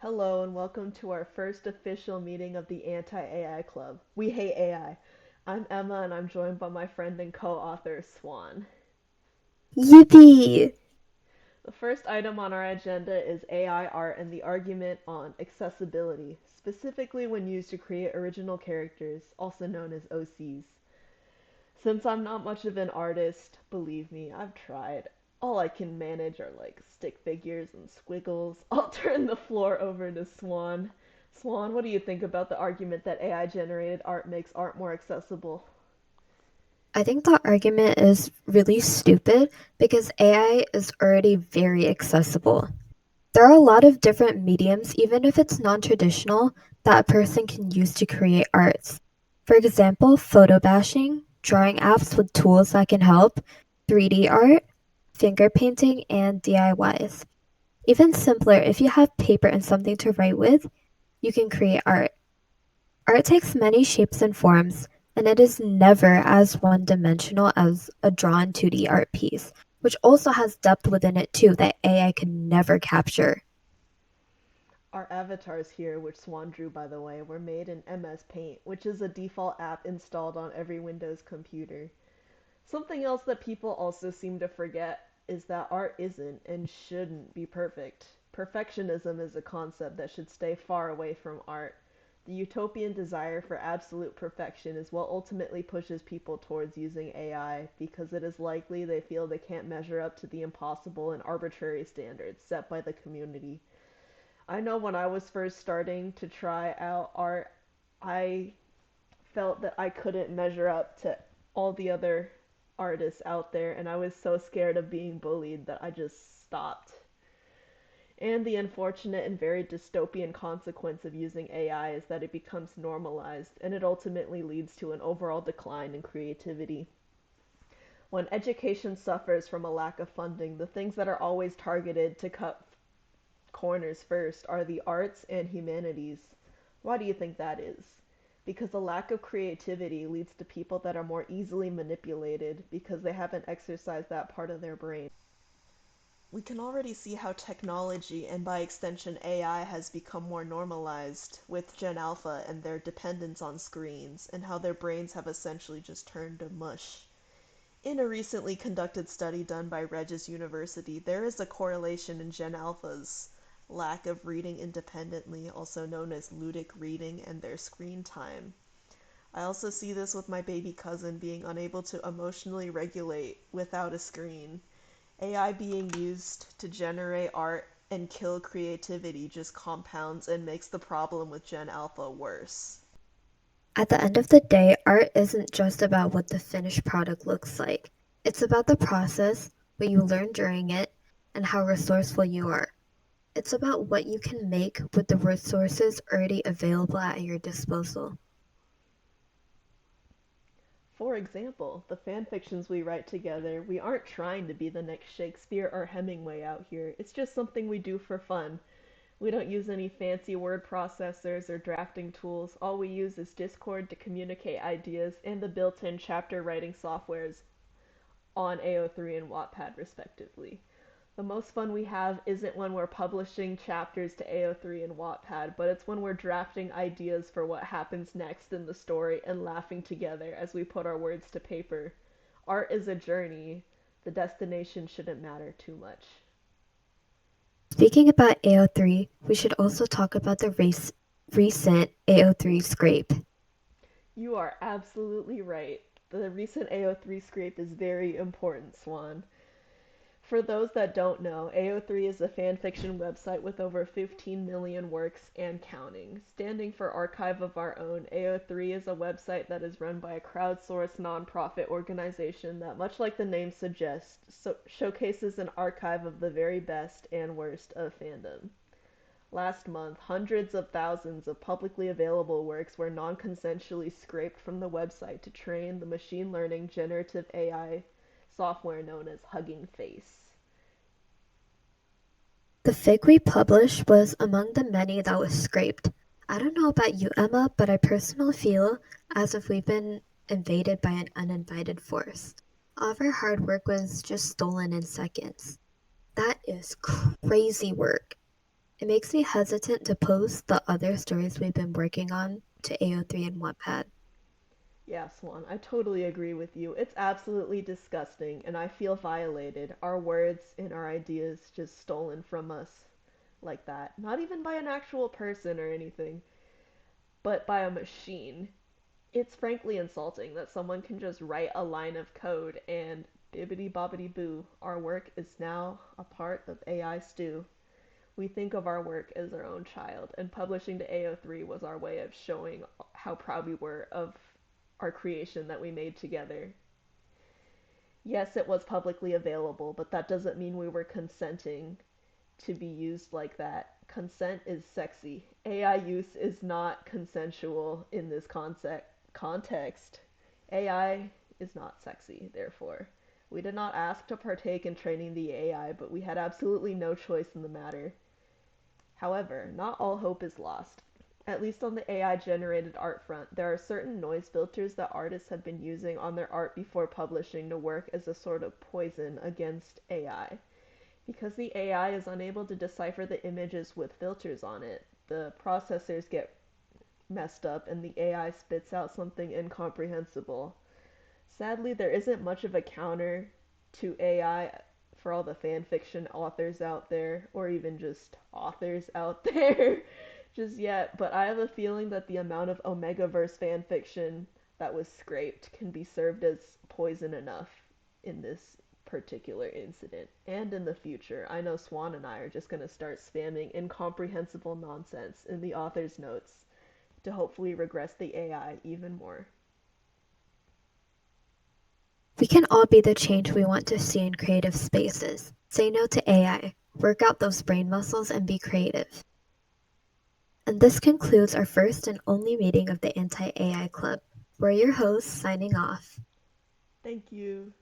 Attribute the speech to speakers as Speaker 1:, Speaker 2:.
Speaker 1: Hello and welcome to our first official meeting of the Anti-AI Club. We hate AI. I'm Emma and I'm joined by my friend and co-author Swan.
Speaker 2: Yippee!
Speaker 1: The first item on our agenda is AI art and the argument on accessibility, specifically when used to create original characters, also known as OCs. Since I'm not much of an artist, believe me, I've tried. All I can manage are like stick figures and squiggles. I'll turn the floor over to Swan. Swan, what do you think about the argument that AI generated art makes art more accessible?
Speaker 2: I think the argument is really stupid because AI is already very accessible. There are a lot of different mediums, even if it's non traditional, that a person can use to create arts. For example, photo bashing, drawing apps with tools that can help, 3D art, finger painting, and DIYs. Even simpler, if you have paper and something to write with, you can create art. Art takes many shapes and forms, and it is never as one dimensional as a drawn 2D art piece, which also has depth within it too that AI can never capture.
Speaker 1: Our avatars here, which Swan drew by the way, were made in MS Paint, which is a default app installed on every Windows computer. Something else that people also seem to forget is that art isn't and shouldn't be perfect. Perfectionism is a concept that should stay far away from art. The utopian desire for absolute perfection is what ultimately pushes people towards using AI because it is likely they feel they can't measure up to the impossible and arbitrary standards set by the community. I know when I was first starting to try out art, I felt that I couldn't measure up to all the other artists out there, and I was so scared of being bullied that I just stopped. And the unfortunate and very dystopian consequence of using AI is that it becomes normalized, and it ultimately leads to an overall decline in creativity. When education suffers from a lack of funding, the things that are always targeted to cut corners first are the arts and humanities. Why do you think that is? Because a lack of creativity leads to people that are more easily manipulated because they haven't exercised that part of their brain. We can already see how technology, and by extension AI, has become more normalized with Gen Alpha and their dependence on screens, and how their brains have essentially just turned to mush. In a recently conducted study done by Regis University, there is a correlation in Gen Alpha's lack of reading independently, also known as ludic reading, and their screen time. I also see this with my baby cousin being unable to emotionally regulate without a screen. AI being used to generate art and kill creativity just compounds and makes the problem with Gen Alpha worse.
Speaker 2: At the end of the day, art isn't just about what the finished product looks like. It's about the process, what you learn during it, and how resourceful you are. It's about what you can make with the resources already available at your disposal.
Speaker 1: For example, the fan fictions we write together, we aren't trying to be the next Shakespeare or Hemingway out here. It's just something we do for fun. We don't use any fancy word processors or drafting tools. All we use is Discord to communicate ideas and the built-in chapter writing softwares on AO3 and Wattpad respectively. The most fun we have isn't when we're publishing chapters to AO3 and Wattpad, but it's when we're drafting ideas for what happens next in the story and laughing together as we put our words to paper. Art is a journey. The destination shouldn't matter too much.
Speaker 2: Speaking about AO3, we should also talk about the recent AO3 scrape.
Speaker 1: You are absolutely right. The recent AO3 scrape is very important, Swan. For those that don't know, AO3 is a fanfiction website with over 15 million works and counting. Standing for Archive of Our Own, AO3 is a website that is run by a crowdsourced nonprofit organization that, much like the name suggests, showcases an archive of the very best and worst of fandom. Last month, hundreds of thousands of publicly available works were non consensually scraped from the website to train the machine learning generative AI software known as Hugging Face.
Speaker 2: The fig we published was among the many that was scraped. I don't know about you, Emma, but I personally feel as if we've been invaded by an uninvited force. All of our hard work was just stolen in seconds. That is crazy work. It makes me hesitant to post the other stories we've been working on to AO3 and Wattpad.
Speaker 1: Yeah, Swan, I totally agree with you. It's absolutely disgusting, and I feel violated. Our words and our ideas just stolen from us like that. Not even by an actual person or anything, but by a machine. It's frankly insulting that someone can just write a line of code and bibbity bobbity boo, our work is now a part of AI stew. We think of our work as our own child, and publishing to AO3 was our way of showing how proud we were of our creation that we made together. Yes, it was publicly available, but that doesn't mean we were consenting to be used like that. Consent is sexy. AI use is not consensual in this context. AI is not sexy, therefore. We did not ask to partake in training the AI, but we had absolutely no choice in the matter. However, not all hope is lost. At least on the AI generated art front, there are certain noise filters that artists have been using on their art before publishing to work as a sort of poison against AI. Because the AI is unable to decipher the images with filters on it, the processors get messed up and the AI spits out something incomprehensible. Sadly, there isn't much of a counter to AI for all the fan fiction authors out there, or even just authors out there, just yet. But I have a feeling that the amount of Omegaverse fan fiction that was scraped can be served as poison enough in this particular incident and in the future. I know Swan and I are just going to start spamming incomprehensible nonsense in the author's notes to hopefully regress the AI even more.
Speaker 2: We can all be the change we want to see in creative spaces. Say no to AI, work out those brain muscles, and be creative. And this concludes our first and only meeting of the Anti AI Club. We're your hosts, signing off.
Speaker 1: Thank you.